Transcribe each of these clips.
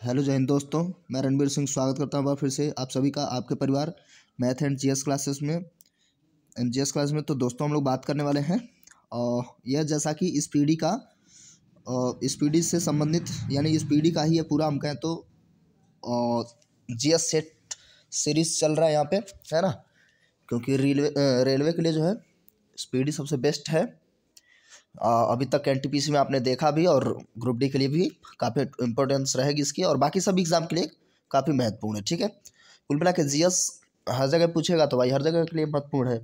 Hello जय हिंद दोस्तों, मैं रणबीर सिंह स्वागत करता हूँ फिर से आप सभी का आपके परिवार मैथ एंड जीएस क्लासेस में। जीएस क्लास में तो दोस्तों हम लोग बात करने वाले हैं और यह जैसा कि इस पीढ़ी का इस पीढ़ी से संबंधित यानी इस पीढ़ी का ही ये पूरा हम कहें तो जीएस सेट सीरीज चल रहा है यहाँ पे, है ना। क्योंकि रेलवे के लिए जो है इस पीढ़ी सबसे बेस्ट है। अभी तक एनटीपीसी में आपने देखा भी और ग्रुप डी के लिए भी काफ़ी इंपॉर्टेंस रहेगी इसकी और बाकी सभी एग्जाम के लिए काफ़ी महत्वपूर्ण है। ठीक है, कुल मिला के जीएस हर जगह पूछेगा तो भाई हर जगह के लिए महत्वपूर्ण है।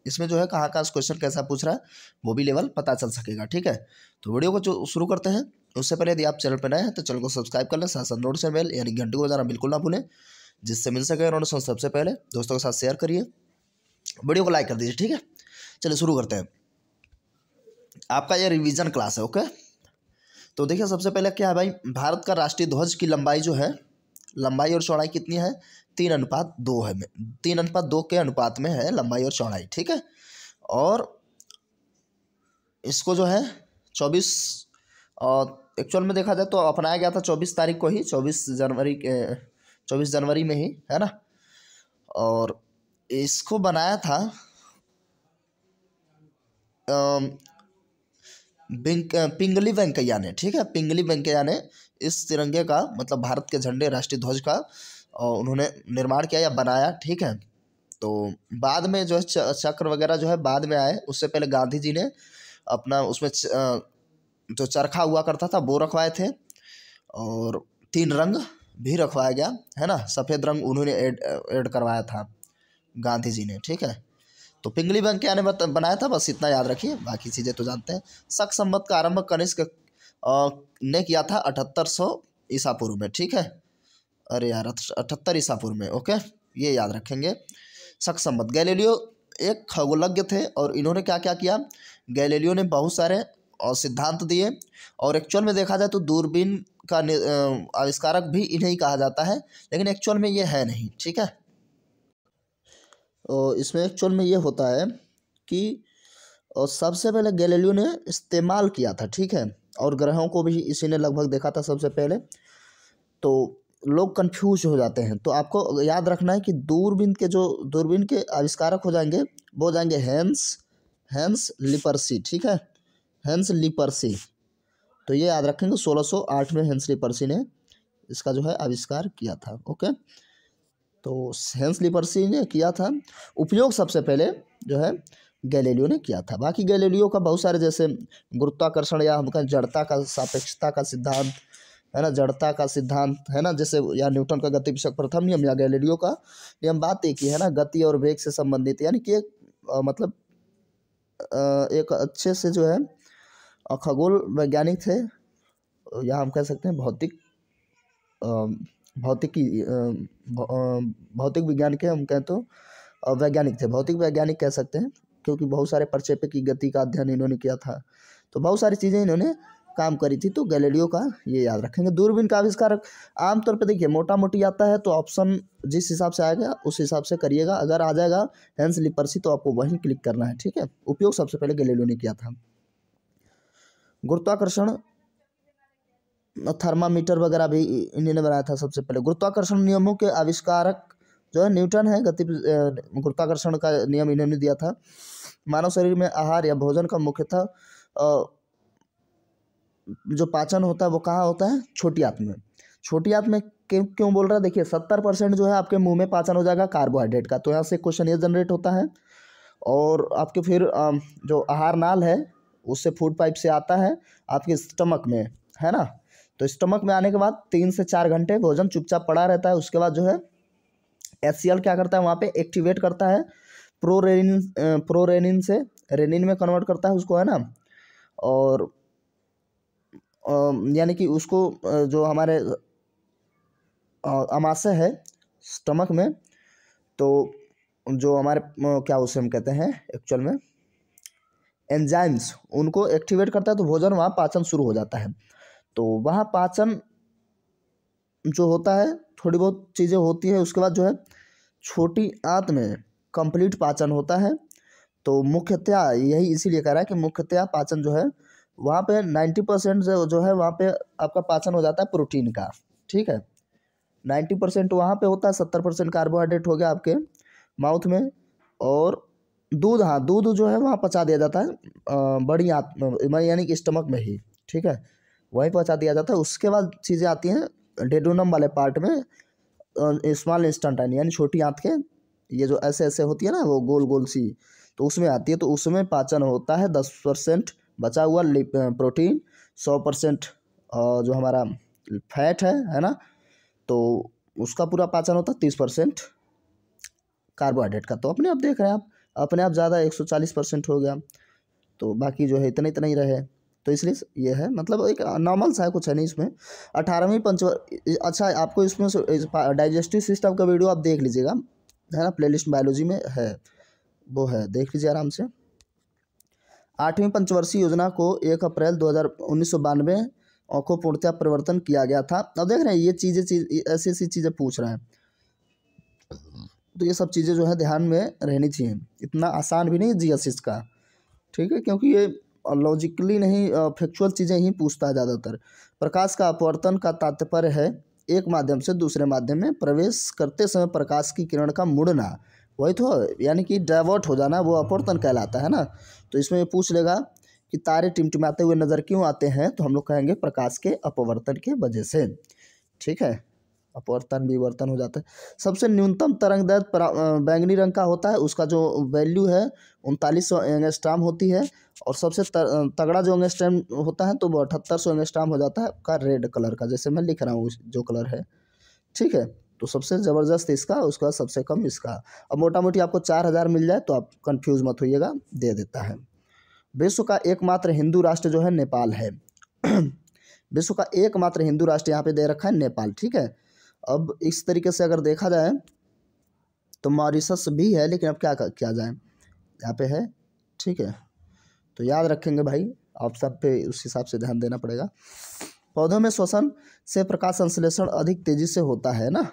इसमें जो है कहाँ क्वेश्चन कैसा पूछ रहा है वो भी लेवल पता चल सकेगा। ठीक है, तो वीडियो को जो शुरू करते हैं उससे पहले यदि आप चैनल पर नए हैं तो चैनल को सब्सक्राइब कर लें, साथ साथ नोट से बेल यानी घंटे को बजाना बिल्कुल ना भूलें, जिससे मिल सके नोटिफिकेशन सबसे पहले। दोस्तों के साथ शेयर करिए, वीडियो को लाइक कर दीजिए। ठीक है, चलिए शुरू करते हैं। आपका ये रिवीजन क्लास है। ओके, तो देखिए सबसे पहले क्या है भाई, भारत का राष्ट्रीय ध्वज की लंबाई जो है, लंबाई और चौड़ाई कितनी है? 3:2 है। 3:2 के अनुपात में है लंबाई और चौड़ाई। ठीक है, और इसको जो है 24 एक्चुअल में देखा जाए तो अपनाया गया था 24 तारीख को ही, 24 जनवरी में ही, है ना। और इसको बनाया था पिंगली वेंकैया ने। ठीक है, पिंगली वेंकैया ने इस तिरंगे का मतलब भारत के झंडे राष्ट्रीय ध्वज का उन्होंने निर्माण किया या बनाया। ठीक है, तो बाद में जो है चक्र वगैरह जो है बाद में आए, उससे पहले गांधी जी ने अपना उसमें जो चरखा हुआ करता था वो रखवाए थे और 3 रंग भी रखवाया गया, है ना। सफ़ेद रंग उन्होंने ऐड करवाया था गांधी जी ने। ठीक है, तो पिंगली वेंकैया ने बनाया था, बस इतना याद रखिए, बाकी चीज़ें तो जानते हैं। शक संवत का आरंभ कनिष्क ने किया था 7800 ईसा पूर्व में। ठीक है, अरे यार 78 ईसा पूर्व में। ओके, ये याद रखेंगे। शक संवत, गैलीलियो एक खगोलज्ञ थे और इन्होंने क्या क्या किया, गैलीलियो ने बहुत सारे सिद्धांत दिए और एक्चुअल में देखा जाए तो दूरबीन का आविष्कारक भी इन्हें ही कहा जाता है, लेकिन एक्चुअल में ये है नहीं। ठीक है, और इसमें एक्चुअल में ये होता है कि सबसे पहले गैलीलियो ने इस्तेमाल किया था। ठीक है, और ग्रहों को भी इसी ने लगभग देखा था सबसे पहले। तो लोग कंफ्यूज हो जाते हैं, तो आपको याद रखना है कि दूरबीन के आविष्कारक हो जाएंगे वो हो जाएंगे हेंस लिपर्सी। ठीक है, हेंस लिपर्सी, तो ये याद रखेंगे 1608 में हेंस लिपर्सी ने इसका जो है आविष्कार किया था। ओके, तो हेंस लिपर्सी ने किया था, उपयोग सबसे पहले जो है गैलीलियो ने किया था। बाकी गैलीलियो का बहुत सारे जैसे गुरुत्वाकर्षण या हम कहें जड़ता का सापेक्षता का सिद्धांत, है ना, जड़ता का सिद्धांत, है ना, जैसे या न्यूटन का गति विषयक प्रथम नियम या गैलीलियो का नियम, बात एक ही है ना, गति और वेग से संबंधित, यानी कि मतलब एक अच्छे से जो है खगोल वैज्ञानिक थे या हम कह सकते हैं भौतिक विज्ञान के हम कहें तो वैज्ञानिक थे, भौतिक वैज्ञानिक कह सकते हैं, क्योंकि बहुत सारे प्रक्षेपक की गति का अध्ययन इन्होंने किया था, तो बहुत सारी चीज़ें इन्होंने काम करी थी। तो गैलीलियो का ये याद रखेंगे। दूरबीन का आविष्कार आमतौर पे देखिए मोटा मोटी आता है तो ऑप्शन जिस हिसाब से आएगा उस हिसाब से करिएगा, अगर आ जाएगा हेंस लिपर्सी तो आपको वहीं क्लिक करना है। ठीक है, उपयोग सबसे पहले गैलीलियो ने किया था। गुरुत्वाकर्षण थर्मामीटर वगैरह भी इन्होंने बनाया था सबसे पहले। गुरुत्वाकर्षण नियमों के आविष्कारक जो है न्यूटन है, गुरुत्वाकर्षण का नियम इन्होंने दिया था। मानव शरीर में आहार या भोजन का मुख्यतः जो पाचन होता है वो कहाँ होता है? छोटी आंत में। छोटी आंत में क्यों बोल रहा है? देखिए 70% जो है आपके मुंह में पाचन हो जाएगा कार्बोहाइड्रेट का, तो यहाँ से क्वेश्चन ये जनरेट होता है। और आपके फिर जो आहार नाल है उससे फूड पाइप से आता है आपके स्टमक में, है ना। तो स्टमक में आने के बाद 3 से 4 घंटे भोजन चुपचाप पड़ा रहता है। उसके बाद जो है HCl क्या करता है वहाँ पे एक्टिवेट करता है, प्रोरेनिन से रेनिन में कन्वर्ट करता है उसको, है ना। और यानी कि उसको जो हमारे आमाशय है स्टमक में, तो जो हमारे क्या उसे हम कहते हैं एक्चुअल में एंजाइम्स, उनको एक्टिवेट करता है, तो भोजन वहाँ पाचन शुरू हो जाता है। तो वहाँ पाचन जो होता है थोड़ी बहुत चीज़ें होती है, उसके बाद जो है छोटी आंत में कंप्लीट पाचन होता है। तो मुख्यतया यही इसीलिए कह रहा है कि मुख्यतया पाचन जो है वहाँ पे 90% जो है वहाँ पे आपका पाचन हो जाता है प्रोटीन का। ठीक है। 90% वहाँ पे होता है, 70% कार्बोहाइड्रेट हो गया आपके माउथ में। और दूध, हाँ दूध जो है वहाँ पचा दिया जाता है बड़ी यानी कि स्टमक में ही, ठीक है, वहीं पचा दिया जाता है। उसके बाद चीज़ें आती हैं डेडोनम वाले पार्ट में, स्मॉल इंस्टेंटाइन यानी छोटी आंत के, ये जो ऐसे ऐसे होती है ना वो गोल गोल सी, तो उसमें आती है। तो उसमें पाचन होता है 10% बचा हुआ प्रोटीन, 100% जो हमारा फैट है ना, तो उसका पूरा पाचन होता है 30% कार्बोहाइड्रेट का। तो अपने आप देख रहे हैं आप, अपने आप ज़्यादा 140% हो गया, तो बाकी जो है इतना इतना ही रहे। तो इसलिए ये है, मतलब एक नॉर्मल सा है, कुछ है नहीं इसमें। 18वीं पंच, अच्छा आपको इसमें डाइजेस्टिव सिस्टम का वीडियो आप देख लीजिएगा, है ना, प्लेलिस्ट बायोलॉजी में है, वो है, देख लीजिए आराम से। 8वीं पंचवर्षीय योजना को 1 अप्रैल 1992 को पूर्णतः परिवर्तन किया गया था। अब देख रहे हैं ये ऐसी ऐसी चीज़ें पूछ रहे हैं, तो ये सब चीज़ें जो है ध्यान में रहनी चाहिए। इतना आसान भी नहीं जीएस का, ठीक है, क्योंकि ये लॉजिकली नहीं, फैक्चुअल चीज़ें ही पूछता है ज़्यादातर। प्रकाश का अपवर्तन का तात्पर्य है एक माध्यम से दूसरे माध्यम में प्रवेश करते समय प्रकाश की किरण का मुड़ना, वही तो, यानी कि डाइवर्ट हो जाना, वो अपवर्तन कहलाता है ना। तो इसमें ये पूछ लेगा कि तारे टिमटिमाते हुए नज़र क्यों आते हैं, तो हम लोग कहेंगे प्रकाश के अपवर्तन के वजह से, ठीक है, अपवर्तन विवर्तन हो जाता है। सबसे न्यूनतम तरंग दैर्ध्य बैंगनी रंग का होता है, उसका जो वैल्यू है 3900 एंगस्ट्राम होती है। और सबसे तगड़ा जो एंगस्ट्राम होता है तो वो 7800 एंगस्ट्राम हो जाता है आपका रेड कलर का, जैसे मैं लिख रहा हूँ जो कलर है, ठीक है। तो सबसे ज़बरदस्त इसका, उसका सबसे कम इसका। अब मोटा मोटी आपको 4000 मिल जाए तो आप कंफ्यूज मत होइएगा, दे देता है। विश्व का एकमात्र हिंदू राष्ट्र जो है नेपाल है। विश्व का एकमात्र हिंदू राष्ट्र यहाँ पे दे रखा है नेपाल, ठीक है। अब इस तरीके से अगर देखा जाए तो मॉरिशस भी है, लेकिन अब क्या किया जाए, यहाँ पे है, ठीक है। तो याद रखेंगे भाई, ऑप्शन पे उस हिसाब से ध्यान देना पड़ेगा। पौधों में श्वसन से प्रकाश संश्लेषण अधिक तेजी से होता है ना,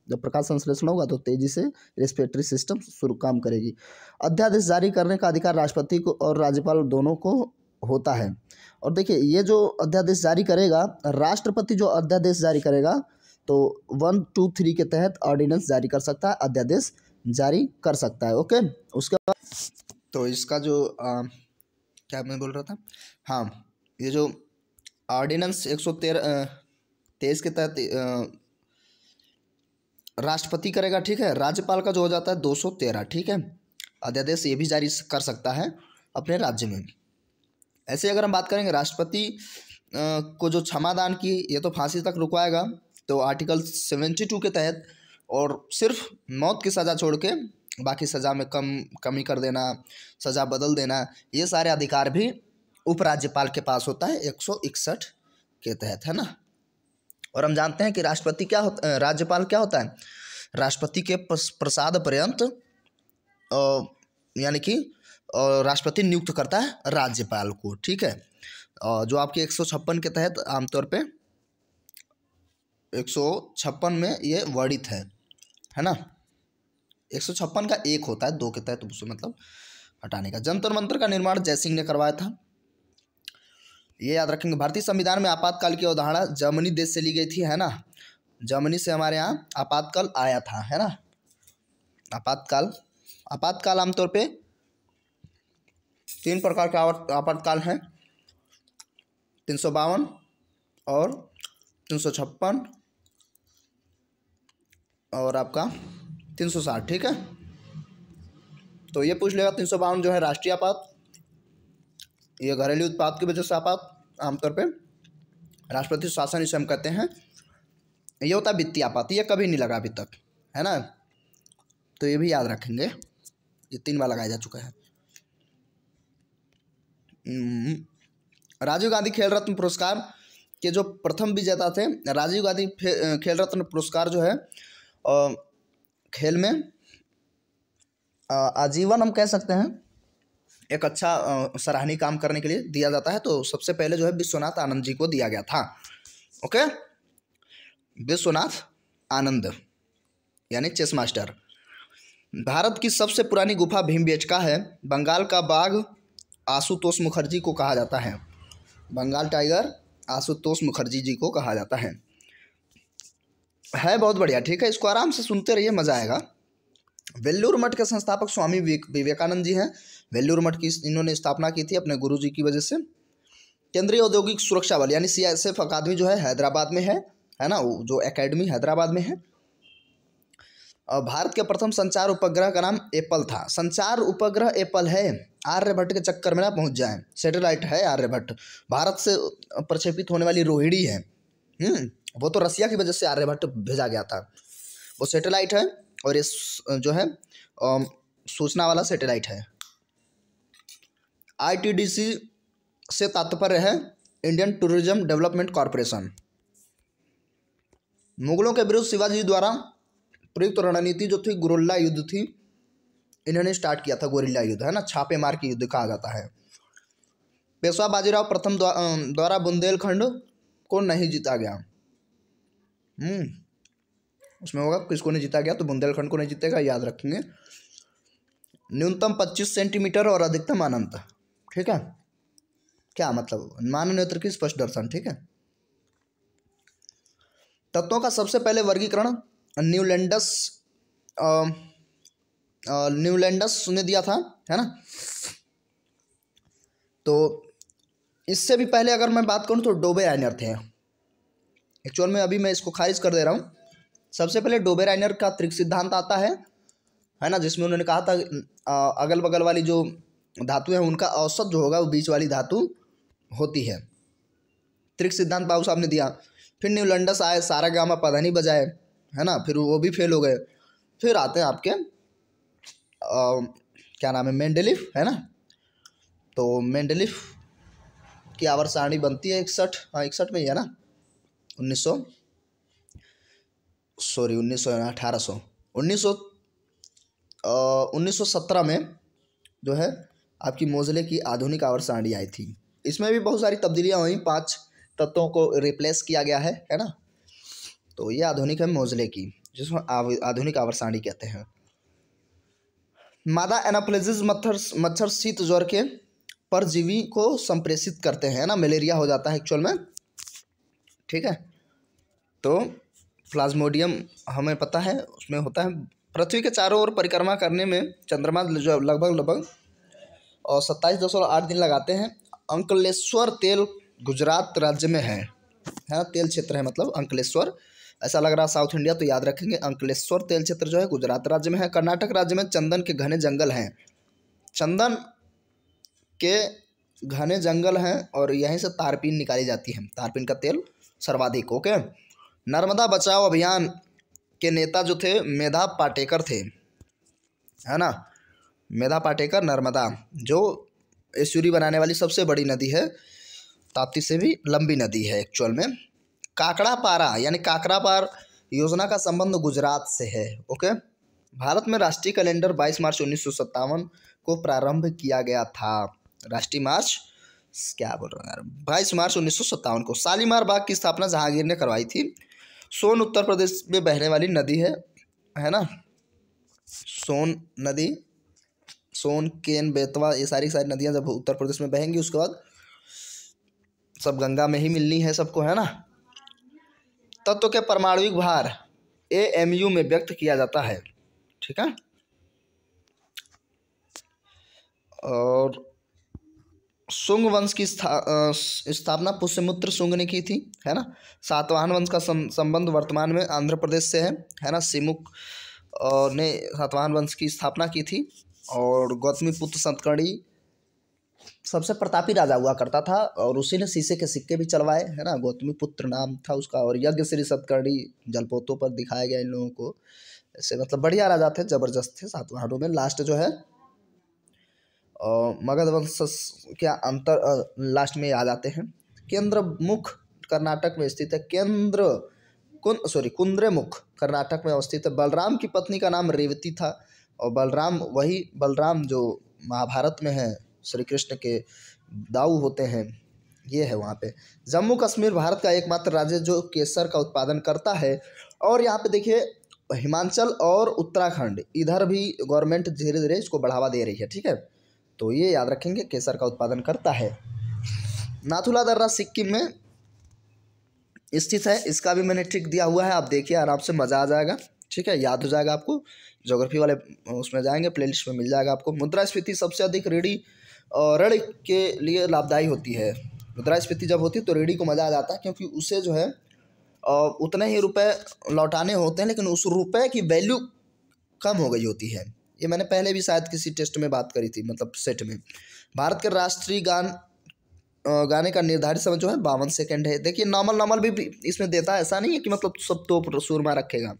जब प्रकाश संश्लेषण होगा तो तेजी से रेस्पिरेटरी सिस्टम शुरू काम करेगी। अध्यादेश जारी करने का अधिकार राष्ट्रपति को और राज्यपाल दोनों को होता है। और देखिए ये जो अध्यादेश जारी करेगा, राष्ट्रपति जो अध्यादेश जारी करेगा तो 1, 2, 3 के तहत ऑर्डिनेंस जारी कर सकता है, अध्यादेश जारी कर सकता है, ओके। उसके बाद तो इसका जो क्या मैं बोल रहा था, हाँ, ये जो ऑर्डिनेंस 123 के तहत राष्ट्रपति करेगा, ठीक है। राज्यपाल का जो हो जाता है 213, ठीक है। अध्यादेश ये भी जारी कर सकता है अपने राज्य में। ऐसे अगर हम बात करेंगे राष्ट्रपति को जो क्षमादान की, ये तो फांसी तक रुकवाएगा, तो आर्टिकल 72 के तहत, और सिर्फ मौत की सज़ा छोड़ के बाकी सज़ा में कमी कर देना, सज़ा बदल देना, ये सारे अधिकार भी उपराज्यपाल के पास होता है 161 के तहत, है ना। और हम जानते हैं कि राष्ट्रपति क्या होता है, राज्यपाल क्या होता है, राष्ट्रपति के प्रसाद पर्यंत यानी कि राष्ट्रपति नियुक्त करता है राज्यपाल को, ठीक है। जो आपके 156 के तहत आमतौर पे 156 में ये वर्णित है ना। 156 का 1 होता है 2 के तहत, उसे मतलब हटाने का। जंतर मंतर का निर्माण जयसिंह ने करवाया था, ये याद रखेंगे। भारतीय संविधान में आपातकाल की अवधारणा जर्मनी देश से ली गई थी, है ना। जर्मनी से हमारे यहाँ आपातकाल आया था, है ना। आपातकाल आमतौर पे 3 प्रकार का आपातकाल है, 352 और 356 और आपका 360, ठीक है। तो ये पूछ लेगा 352 जो है राष्ट्रीय आपात, ये घरेलू उत्पाद की वजह से आपात, आमतौर पे राष्ट्रपति शासन इसे हम कहते हैं। ये होता है वित्तीय आपात, ये कभी नहीं लगा अभी तक, है ना। तो ये भी याद रखेंगे, ये 3 बार लगाया जा चुका है। राजीव गांधी खेल रत्न पुरस्कार के जो प्रथम विजेता थे, राजीव गांधी खेल रत्न पुरस्कार जो है खेल में आजीवन हम कह सकते हैं एक अच्छा सराहनीय काम करने के लिए दिया जाता है। तो सबसे पहले जो है विश्वनाथ आनंद जी को दिया गया था, ओके। विश्वनाथ आनंद यानी चेस मास्टर। भारत की सबसे पुरानी गुफा भीमबेटका है। बंगाल का बाघ आशुतोष मुखर्जी को कहा जाता है, बंगाल टाइगर आशुतोष मुखर्जी जी को कहा जाता है। है बहुत बढ़िया। ठीक है, इसको आराम से सुनते रहिए, मजा आएगा। वेल्लूर मठ के संस्थापक स्वामी विवेकानंद जी हैं। वेल्लूर मठ की इन्होंने स्थापना की थी अपने गुरु जी की वजह से। केंद्रीय औद्योगिक सुरक्षा बल यानी CISF अकादमी जो है हैदराबाद में है ना, वो जो एकेडमी हैदराबाद में है। और भारत के प्रथम संचार उपग्रह का नाम एप्पल था। संचार उपग्रह एप्पल है, आर्यभट्ट के चक्कर में ना पहुंच जाए। सैटेलाइट है आर्यभट्ट, भारत से प्रक्षेपित होने वाली रोहिणी है। वो तो रसिया की वजह से आर्यभट्ट भेजा गया था, वो सैटेलाइट है। और ये जो है सूचना वाला सैटेलाइट है। ITDC से तात्पर्य है इंडियन टूरिज्म डेवलपमेंट कॉरपोरेशन। मुगलों के विरुद्ध शिवाजी द्वारा प्रयुक्त रणनीति जो थी गुरिल्ला युद्ध थी, इन्होंने स्टार्ट किया था गुरिल्ला युद्ध, है ना, छापे मार के युद्ध कहा जाता है। पेशवा बाजीराव प्रथम द्वारा बुंदेलखंड को नहीं जीता गया। उसमें होगा किसको नहीं जीता गया, तो बुंदेलखंड को नहीं जीतेगा, याद रखेंगे। न्यूनतम 25 सेंटीमीटर और अधिकतम अनंत। ठीक है, क्या मतलब, मानव नेत्र की स्पष्ट दर्शन। ठीक है, तत्वों का सबसे पहले वर्गीकरण न्यूलैंडस ने दिया था, है ना। तो इससे भी पहले अगर मैं बात करूं तो डोबेराइनर थे एक्चुअल में। अभी मैं इसको खारिज कर दे रहा हूं। सबसे पहले डोबेराइनर का त्रिक सिद्धांत आता है ना, जिसमें उन्होंने कहा था अगल बगल वाली जो धातु है उनका औसत जो होगा वो बीच वाली धातु होती है। त्रिक सिद्धांत बाबू साहब ने दिया। फिर न्यूलैंडस आए, सारा गामा पता नहीं बजाए, है ना, फिर वो भी फेल हो गए। फिर आते हैं आपके क्या नाम है, मेंडेलीफ, है ना। तो मेंडेलीफ की आवर्त सारणी बनती है 61 में ही, है ना, 1917 में जो है आपकी मोज़ले की आधुनिक आवर्त सारणी आई थी। इसमें भी बहुत सारी तब्दीलियाँ हुई, 5 तत्वों को रिप्लेस किया गया है ना। तो ये आधुनिक है मोज़ले की, जिसमें आधुनिक आवर्त सारणी कहते हैं। मादा एनाप्लेजिस मच्छर शीत ज्वर के परजीवी को संप्रेषित करते हैं ना, मलेरिया हो जाता है एक्चुअल में। ठीक है, तो प्लाज्मोडियम हमें पता है उसमें होता है। पृथ्वी के चारों ओर परिक्रमा करने में चंद्रमा जो लगभग और 27.8 दिन लगाते हैं। अंकलेश्वर तेल गुजरात राज्य में है ना, तेल क्षेत्र है मतलब अंकलेश्वर। ऐसा लग रहा साउथ इंडिया, तो याद रखेंगे अंकलेश्वर तेल क्षेत्र जो है गुजरात राज्य में है। कर्नाटक राज्य में चंदन के घने जंगल हैं, चंदन के घने जंगल हैं, और यहीं से तारपीन निकाली जाती है, तारपीन का तेल सर्वाधिक। ओके, नर्मदा बचाओ अभियान के नेता जो थे मेधा पाटेकर थे, है ना। मेधा पाटेकर, नर्मदा जो एस्चुरी बनाने वाली सबसे बड़ी नदी है, ताप्ती से भी लंबी नदी है एक्चुअल में। काकड़ा पारा यानी काकरापार योजना का संबंध गुजरात से है। ओके, भारत में राष्ट्रीय कैलेंडर 22 मार्च 1957 को प्रारंभ किया गया था। राष्ट्रीय मार्च क्या बोल रहा हूँ यार, 22 मार्च 1957 को। शालीमार बाग की स्थापना जहांगीर ने करवाई थी। सोन उत्तर प्रदेश में बहने वाली नदी है ना। सोन नदी, सोन, केन, बेतवा, ये सारी नदियां जब उत्तर प्रदेश में बहेंगी उसके बाद सब गंगा में ही मिलनी है सबको, है ना। तत्व के परमाणविक भार AMU में व्यक्त किया जाता है। ठीक है, और शुंग वंश की स्थापना पुष्यमित्र शुंग ने की थी, है ना। सातवाहन वंश का संबंध वर्तमान में आंध्र प्रदेश से है ना। सिमुक ने सातवाहन वंश की स्थापना की थी। और गौतमीपुत्र सतकर्णी सबसे प्रतापी राजा हुआ करता था, और उसी ने शीशे के सिक्के भी चलवाए, है ना। गौतमीपुत्र नाम था उसका। और यज्ञ श्री सतकर्णी जलपोतों पर दिखाया गया इन लोगों को। ऐसे मतलब बढ़िया राजा थे, जबरदस्त थे सातवाहनों में। लास्ट जो है मगध वंश क्या अंतर लास्ट में आ जाते हैं। केंद्रमुख कर्नाटक में स्थित है। कुंद्रेमुख कर्नाटक में अवस्थित है। बलराम की पत्नी का नाम रेवती था, और बलराम जो महाभारत में है, श्री कृष्ण के दाऊ होते हैं, ये है वहाँ पे। जम्मू कश्मीर भारत का एकमात्र राज्य जो केसर का उत्पादन करता है। और यहाँ पे देखिए हिमाचल और उत्तराखंड, इधर भी गवर्नमेंट धीरे धीरे इसको बढ़ावा दे रही है। ठीक है, तो ये याद रखेंगे, केसर का उत्पादन करता है। नाथुला दर्रा सिक्किम में स्थित है। इसका भी मैंने ट्रिक दिया हुआ है, आप देखिए आराम से, मज़ा आ जाएगा। ठीक है, याद हो जाएगा आपको। ज्योग्राफी वाले उसमें जाएंगे, प्लेलिस्ट में मिल जाएगा आपको। मुद्रास्फीति सबसे अधिक ऋण के लिए लाभदायी होती है। मुद्रास्फीति जब होती है तो ऋणी को मज़ा आ जाता है, क्योंकि उसे जो है उतने ही रुपए लौटाने होते हैं, लेकिन उस रुपए की वैल्यू कम हो गई होती है। ये मैंने पहले भी शायद किसी टेस्ट में बात करी थी, मतलब सेट में। भारत के राष्ट्रीय गाने का निर्धारित समय जो है 52 सेकंड है। देखिए नॉर्मल भी इसमें देता है, ऐसा नहीं है कि मतलब सब तो सुरमा रखेगा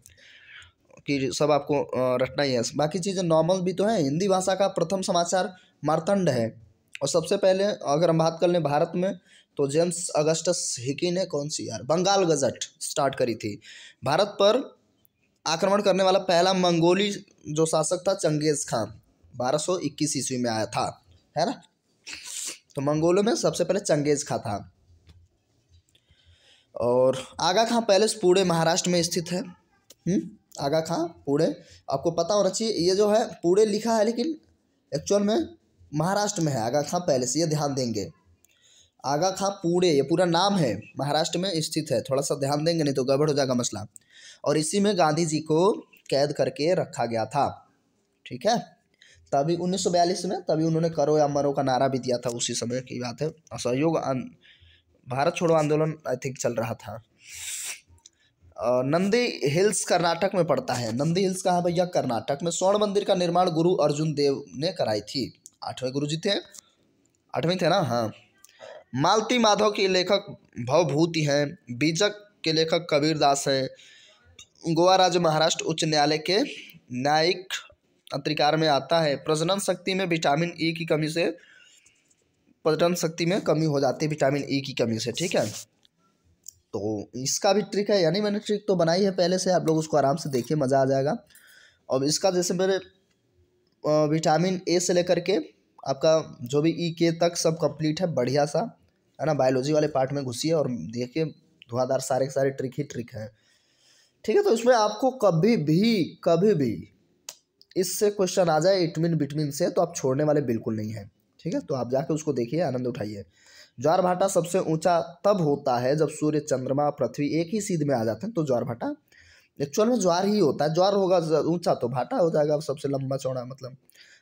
कि सब आपको रटना ही है। बाकी चीज़ें नॉर्मल भी तो है। हिंदी भाषा का प्रथम समाचार मार्तंड है। और सबसे पहले अगर हम बात कर लें भारत में, तो जेम्स अगस्टस हिकी ने कौन सी यार बंगाल गजट स्टार्ट करी थी। भारत पर आक्रमण करने वाला पहला मंगोली जो शासक था चंगेज खान, 1221 ईस्वी में आया था, है ना। तो मंगोलों में सबसे पहले चंगेज खां था। और आगा खां पैलेस पुणे महाराष्ट्र में स्थित है। आगा खां पुणे, आपको पता होना चाहिए। ये जो है पुणे लिखा है, लेकिन एक्चुअल में महाराष्ट्र में है आगा खां पैलेस, ये ध्यान देंगे। आगा खां पुणे ये पूरा नाम है, महाराष्ट्र में स्थित है। थोड़ा सा ध्यान देंगे, नहीं तो गड़बड़ हो जाएगा मसला। और इसी में गांधी जी को कैद करके रखा गया था। ठीक है, तभी 1942 में तभी उन्होंने करो या मरो का नारा भी दिया था, उसी समय की बात है। असहयोग भारत छोड़ो आंदोलन आई थिंक चल रहा था। नंदी हिल्स कर्नाटक में पड़ता है। नंदी हिल्स कहाँ भैया? कर्नाटक में। स्वर्ण मंदिर का निर्माण गुरु अर्जुन देव ने कराई थी। 8वें गुरु जी थे, 8वें थे ना, हाँ। मालती माधव के लेखक भवभूति हैं। बीजक के लेखक कबीर दास हैं। गोवा राज्य महाराष्ट्र उच्च न्यायालय के न्यायिक अधिकार में आता है। प्रजनन शक्ति में विटामिन ई की कमी से, प्रजनन शक्ति में कमी हो जाती है विटामिन ई की कमी से। ठीक है, तो इसका भी ट्रिक है, यानी मैंने ट्रिक तो बनाई है पहले से, आप लोग उसको आराम से देखिए, मज़ा आ जाएगा। और इसका जैसे मेरे विटामिन ए से लेकर के आपका जो भी ई के तक सब कंप्लीट है, बढ़िया सा, है ना। बायोलॉजी वाले पार्ट में घुसिए और देखिए, धुआंधार सारे के सारे ट्रिक ही ट्रिक है। ठीक है, तो इसमें आपको कभी भी इससे क्वेश्चन आ जाए इटमिन बिटमिन से, तो आप छोड़ने वाले बिल्कुल नहीं हैं। ठीक है, तो आप जाके उसको देखिए, आनंद उठाइए। ज्वार भाटा सबसे ऊंचा तब होता है जब सूर्य चंद्रमा पृथ्वी एक ही सीध में आ जाते हैं, तो ज्वार भाटा एक्चुअल में ज्वार ही होता है। ज्वार होगा ऊंचा तो भाटा हो जाएगा सबसे लंबा चौड़ा, मतलब।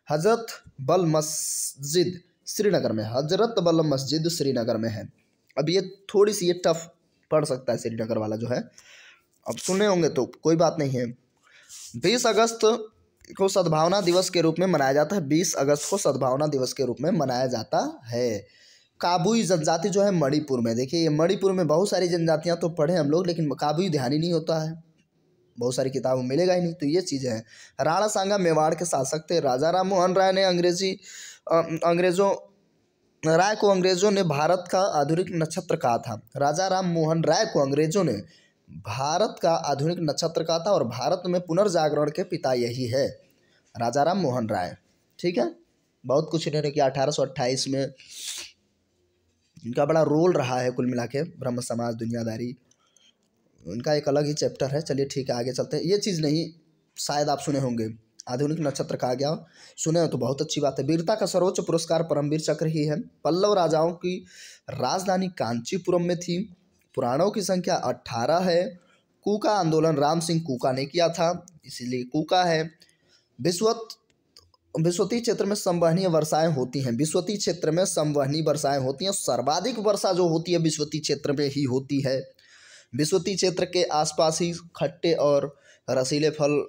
हजरत बल मस्जिद श्रीनगर में, हजरत बल मस्जिद श्रीनगर में है। अब ये थोड़ी सी ये टफ पड़ सकता है श्रीनगर वाला जो है, अब सुने होंगे तो कोई बात नहीं है। 20 अगस्त को सद्भावना दिवस के रूप में मनाया जाता है। 20 अगस्त को सद्भावना दिवस के रूप में मनाया जाता है। काबुई जनजाति जो है मणिपुर में, देखिए ये मणिपुर में बहुत सारी जनजातियां तो पढ़े हम लोग, लेकिन काबुई ध्यान ही नहीं होता है, बहुत सारी किताबों में मिलेगा ही नहीं। तो ये चीज़ें हैं। राणा सांगा मेवाड़ के शासक थे। राजा राम मोहन राय ने अंग्रेजों ने भारत का आधुनिक नक्षत्र कहा था। राजा राम मोहन राय को अंग्रेजों ने भारत का आधुनिक नक्षत्र कहा था, और भारत में पुनर्जागरण के पिता यही है, राजा राम मोहन राय। ठीक है, बहुत कुछ इन्होंने किया। 1828 में इनका बड़ा रोल रहा है कुल मिला के। ब्रह्म समाज, दुनियादारी, उनका एक अलग ही चैप्टर है। चलिए ठीक है, आगे चलते हैं। ये चीज़ नहीं शायद आप सुने होंगे, आधुनिक नक्षत्र कहा गया, सुने हो तो बहुत अच्छी बात है। वीरता का सर्वोच्च पुरस्कार परमवीर चक्र ही है। पल्लव राजाओं की राजधानी कांचीपुरम में थी। पुराणों की संख्या 18 है। कूका आंदोलन राम सिंह कूका ने किया था, इसीलिए कूका है। विश्वती क्षेत्र में संवहनीय वर्षाएं होती हैं। विश्वती क्षेत्र में संवहनीय वर्षाएं होती हैं। सर्वाधिक वर्षा जो होती है विश्वती क्षेत्र में ही होती है। विश्वती क्षेत्र के आसपास ही खट्टे और रसीले फल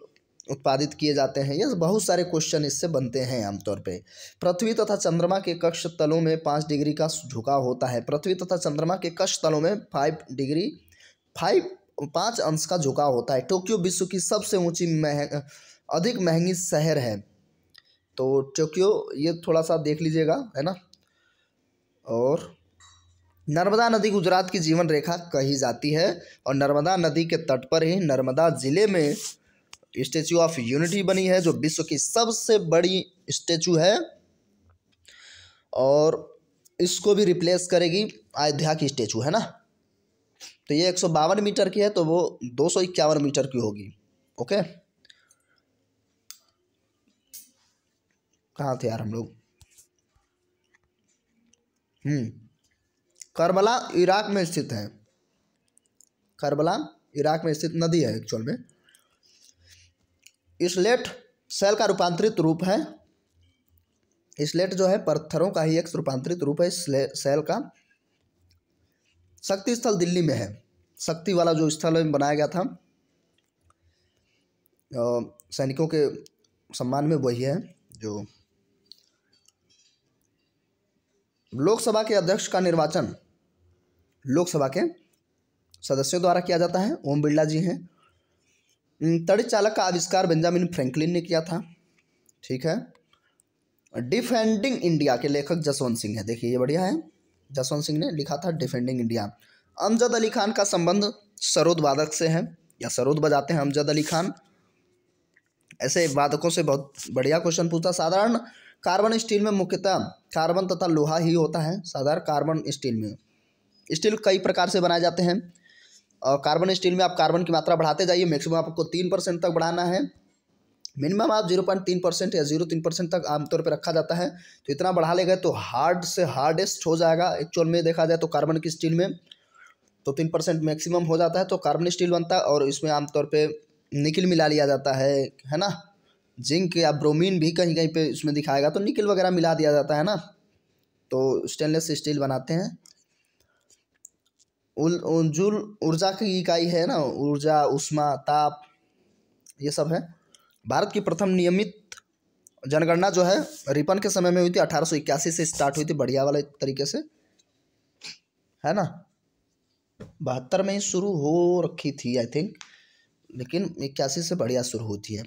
उत्पादित किए जाते हैं। ये बहुत सारे क्वेश्चन इससे बनते हैं आमतौर पे। पृथ्वी तथा चंद्रमा के कक्ष तलों में 5 डिग्री का झुकाव होता है। पृथ्वी तथा चंद्रमा के कक्ष तलों में 5 अंश का झुकाव होता है। टोक्यो विश्व की सबसे ऊंची अधिक महंगी शहर है। तो टोक्यो ये थोड़ा सा देख लीजिएगा, है ना। और नर्मदा नदी गुजरात की जीवन रेखा कही जाती है, और नर्मदा नदी के तट पर ही नर्मदा जिले में स्टैचू ऑफ यूनिटी बनी है, जो विश्व की सबसे बड़ी स्टैचू है, और इसको भी रिप्लेस करेगी अयोध्या की स्टैचू, है ना। तो ये 152 मीटर की है, तो वो 251 मीटर की होगी। ओके, कहाँ थे यार हम लोग? करबला इराक में स्थित है। करबला इराक में स्थित नदी है एक्चुअल में। स्लेट सेल का रूपांतरित रूप है। स्लेट जो है पत्थरों का ही एक रूपांतरित रूप है सेल का। शक्ति स्थल दिल्ली में है। शक्ति वाला जो स्थल बनाया गया था सैनिकों के सम्मान में, वही है। जो लोकसभा के अध्यक्ष का निर्वाचन लोकसभा के सदस्यों द्वारा किया जाता है। ओम बिरला जी हैं। तड़ित चालक का आविष्कार बेंजामिन फ्रैंकलिन ने किया था। ठीक है। डिफेंडिंग इंडिया के लेखक जसवंत सिंह है। देखिए ये बढ़िया है, जसवंत सिंह ने लिखा था डिफेंडिंग इंडिया। अमजद अली खान का संबंध सरोद वादक से है, या सरोद बजाते हैं अमजद अली खान। ऐसे वादकों से बहुत बढ़िया क्वेश्चन पूछता। साधारण कार्बन स्टील में मुख्यतः कार्बन तथा लोहा ही होता है। साधारण कार्बन स्टील में, स्टील कई प्रकार से बनाए जाते हैं और कार्बन स्टील में आप कार्बन की मात्रा बढ़ाते जाइए। मैक्सिमम आपको 3% तक बढ़ाना है। मिनिमम आप 0.3% या 0.3% तक आमतौर पर रखा जाता है। तो इतना बढ़ा ले गए तो हार्ड से हार्डेस्ट हो जाएगा। एक्चुअल में देखा जाए तो कार्बन की स्टील में तो 3% मैक्सिमम हो जाता है, तो कार्बन स्टील बनता है। और इसमें आमतौर पे निकिल मिला लिया जाता है ना। जिंक या ब्रोमीन भी कहीं कहीं पे इसमें दिखाएगा तो निकिल वगैरह मिला दिया जाता है ना। तो स्टेनलेस स्टील बनाते हैं। जूल ऊर्जा की इकाई है ना, ऊर्जा, ऊष्मा, ताप, ये सब है। भारत की प्रथम नियमित जनगणना जो है रिपन के समय में हुई थी। 1881 से स्टार्ट हुई थी, बढ़िया वाले तरीके से, है ना। 72 में ही शुरू हो रखी थी आई थिंक, लेकिन 81 से बढ़िया शुरू होती है।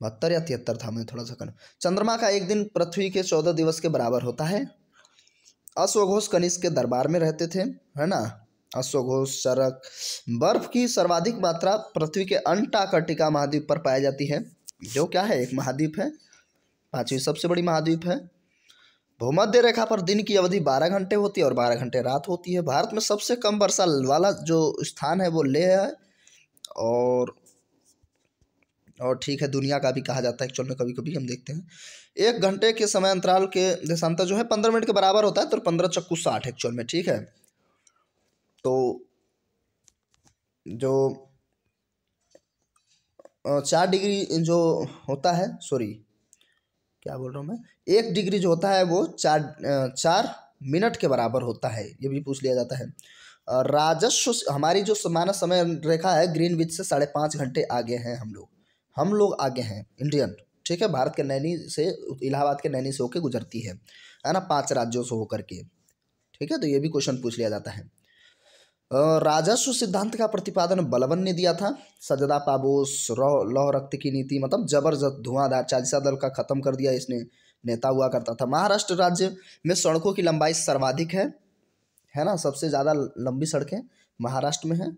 72 या 73 था, मैं थोड़ा सा कर। चंद्रमा का एक दिन पृथ्वी के 14 दिवस के बराबर होता है। अश्वघोष कनिष्क के दरबार में रहते थे, है ना। अश्वघोष, चरक। बर्फ की सर्वाधिक मात्रा पृथ्वी के अंटार्कटिका महाद्वीप पर पाई जाती है, जो क्या है, एक महाद्वीप है, 5वीं सबसे बड़ी महाद्वीप है। भूमध्य रेखा पर दिन की अवधि 12 घंटे होती है और 12 घंटे रात होती है। भारत में सबसे कम वर्षा वाला जो स्थान है वो लेह है। और ठीक है, दुनिया का भी कहा जाता है एक्चुअल में, कभी कभी हम देखते हैं। 1 घंटे के समय अंतराल के देशांतर जो है 15 मिनट के बराबर होता है, तो 15 चक्कू 60 एक्चुअल में। ठीक है। तो जो 4 डिग्री जो होता है, सॉरी क्या बोल रहा हूँ मैं, 1 डिग्री जो होता है वो 4 मिनट के बराबर होता है, ये भी पूछ लिया जाता है। राजस्व, हमारी जो मानक समय रेखा है ग्रीनविच से 5.5 घंटे आगे हैं हम लोग आगे हैं इंडियन। ठीक है। भारत के नैनी से, इलाहाबाद के नैनी से होकर गुजरती है ना, 5 राज्यों से होकर के। ठीक है। तो ये भी क्वेश्चन पूछ लिया जाता है। राजस्व सिद्धांत का प्रतिपादन बलबन ने दिया था। सजदा पाबोस, लौह रक्त की नीति, मतलब जबरदस्त धुआंधार चालीसा दल का खत्म कर दिया इसने, नेता हुआ करता था। महाराष्ट्र राज्य में सड़कों की लंबाई सर्वाधिक है ना। सबसे ज़्यादा लंबी सड़कें महाराष्ट्र में हैं।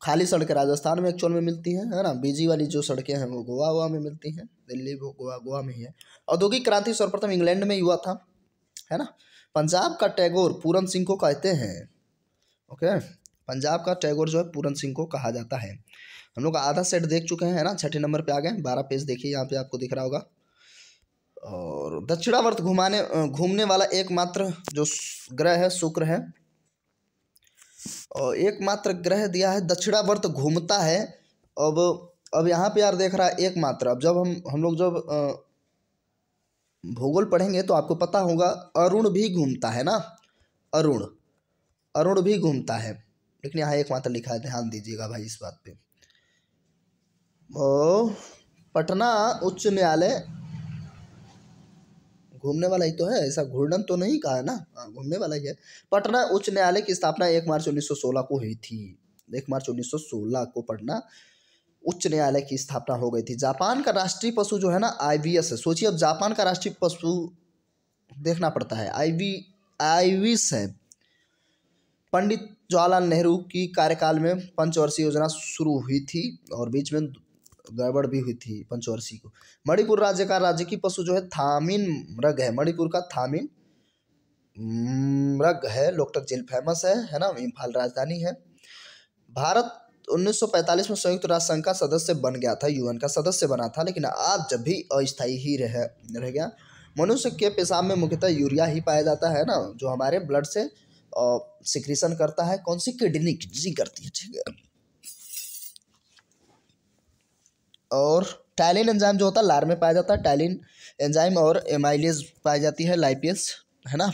खाली सड़कें राजस्थान में एक्चुअल में मिलती हैं, है ना। बीजी वाली जो सड़कें हैं वो गोवा में मिलती हैं। दिल्ली वो गोवा में ही है। औद्योगिक क्रांति सर्वप्रथम इंग्लैंड में हुआ था, है ना। पंजाब का टैगोर पूरन सिंह को कहते हैं। ओके। पंजाब का टैगोर जो है पूरन सिंह को कहा जाता है। हम लोग आधा सेट देख चुके हैं, है ना। 6ठे नंबर पे आ गए। 12 पेज देखिए, यहाँ पे आपको दिख रहा होगा। और दक्षिणावर्त घूमने वाला एकमात्र जो ग्रह है शुक्र है। और एकमात्र ग्रह दिया है, दक्षिणावर्त घूमता है। अब यहाँ पे यार देख रहा है एकमात्र। अब जब हम लोग जब भूगोल पढ़ेंगे तो आपको पता होगा अरुण भी घूमता है ना। अरुण भी घूमता है, लेकिन यहाँ एकमात्र लिखा है, ध्यान दीजिएगा भाई इस बात पे। पटना उच्च न्यायालय घूमने वाला ही तो है, ऐसा घूर्णन तो नहीं कहा है ना, घूमने वाला ही है। पटना उच्च न्यायालय की स्थापना 1 मार्च 1916 को हुई थी। 1 मार्च 1916 को पटना उच्च न्यायालय की स्थापना हो गई थी। जापान का राष्ट्रीय पशु जो है ना आईविस है। सोचिए, अब जापान का राष्ट्रीय पशु देखना पड़ता है, आईविस है। पंडित जवाहरलाल नेहरू की कार्यकाल में पंचवर्षीय योजना शुरू हुई थी और बीच में गड़बड़ भी हुई थी पंचवर्षीय को। मणिपुर राज्य का राजकीय पशु जो है थामिन मृग है। मणिपुर का थामिन मृग है। लोकटक झील फेमस है ना। इम्फाल राजधानी है। भारत 1945 में संयुक्त राष्ट्र संघ का सदस्य बन गया था, यूएन का सदस्य बना था, लेकिन आज जब भी अस्थायी ही रह गया। मनुष्य के पेशाब में मुख्यतः यूरिया ही पाया जाता है ना, जो हमारे ब्लड से सिक्रीशन करता है, कौन सी, किडनी करती है, ठीक है। और टाइलिन एंजाइम जो होता है लार में पाया जाता है, टाइलिन एंजाइम, और एमाइलेज पाई जाती है, लाइपेज, है ना।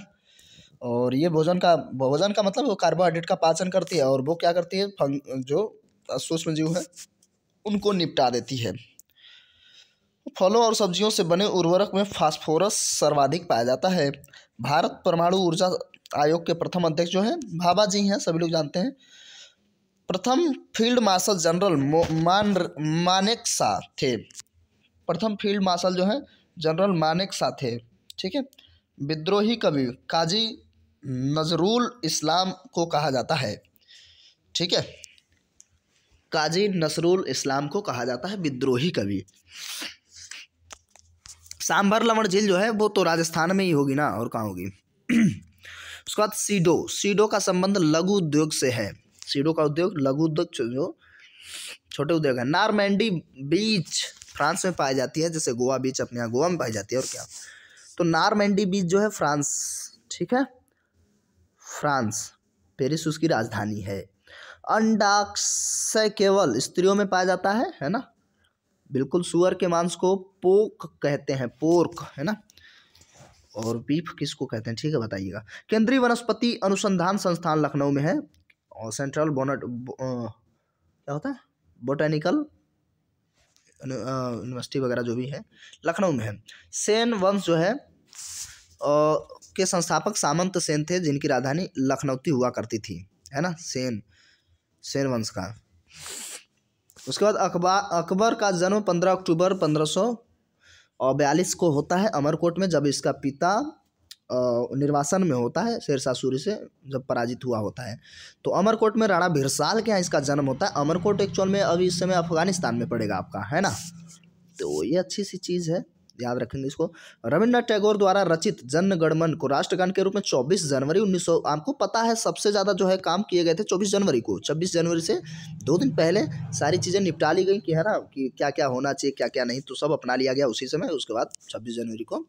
और ये भोजन का मतलब वो कार्बोहाइड्रेट का पाचन करती है, और वो क्या करती है, जो सूक्ष्म जीव है उनको निपटा देती है। फलों और सब्जियों से बने उर्वरक में फास्फोरस सर्वाधिक पाया जाता है। भारत परमाणु ऊर्जा आयोग के प्रथम अध्यक्ष जो है भाभा जी हैं, सभी लोग जानते हैं। प्रथम फील्ड मार्शल जनरल मानेकशॉ थे। प्रथम फील्ड मार्शल जो है जनरल मानेकशॉ थे, ठीक है। विद्रोही कवि काजी नजरुल इस्लाम को कहा जाता है, ठीक है। काजी नसरुल इस्लाम को कहा जाता है विद्रोही कवि। सांभर लवण झील जो है वो तो राजस्थान में ही होगी ना, और कहाँ होगी। उसके बाद सीडो का संबंध लघु उद्योग से है। सीडो का उद्योग लघु उद्योग जो छोटे उद्योग है। नारमैंडी बीच फ्रांस में पाई जाती है, जैसे गोवा बीच अपने यहाँ गोवा में पाई जाती है, और क्या। तो नारमैंडी बीच जो है फ्रांस, ठीक है, फ्रांस, पेरिस उसकी राजधानी है। अंडाशय केवल स्त्रियों में पाया जाता है ना। बिल्कुल, सुअर के मांस को पोक कहते हैं, पोर्क, है ना। और बीफ किसको कहते हैं, ठीक है, बताइएगा। केंद्रीय वनस्पति अनुसंधान संस्थान लखनऊ में है, और सेंट्रल क्या होता है, बोटेनिकल यूनिवर्सिटी वगैरह जो भी है लखनऊ में है। सेन वंश जो है के संस्थापक सामंत सेन थे, जिनकी राजधानी लखनऊती हुआ करती थी, है ना, सेन वंश का। उसके बाद अकबर का जन्म 15 अक्टूबर 1542 को होता है अमरकोट में, जब इसका पिता निर्वासन में होता है, शेरशाह सूरी से जब पराजित हुआ होता है। तो अमरकोट में राणा भिरसाल के यहाँ इसका जन्म होता है। अमरकोट एक्चुअल में अभी इस समय अफगानिस्तान में पड़ेगा आपका, है ना। तो ये अच्छी सी चीज़ है, याद रखेंगे इसको। रविन्द्रनाथ टैगोर द्वारा रचित जन गण मन को राष्ट्रगान के रूप में 24 जनवरी 1900, आपको पता है सबसे ज़्यादा जो है काम किए गए थे 24 जनवरी को। 26 जनवरी से 2 दिन पहले सारी चीज़ें निपटा ली गई कि, है ना, कि क्या क्या होना चाहिए, क्या क्या नहीं, तो सब अपना लिया गया उसी समय। उसके बाद 26 जनवरी को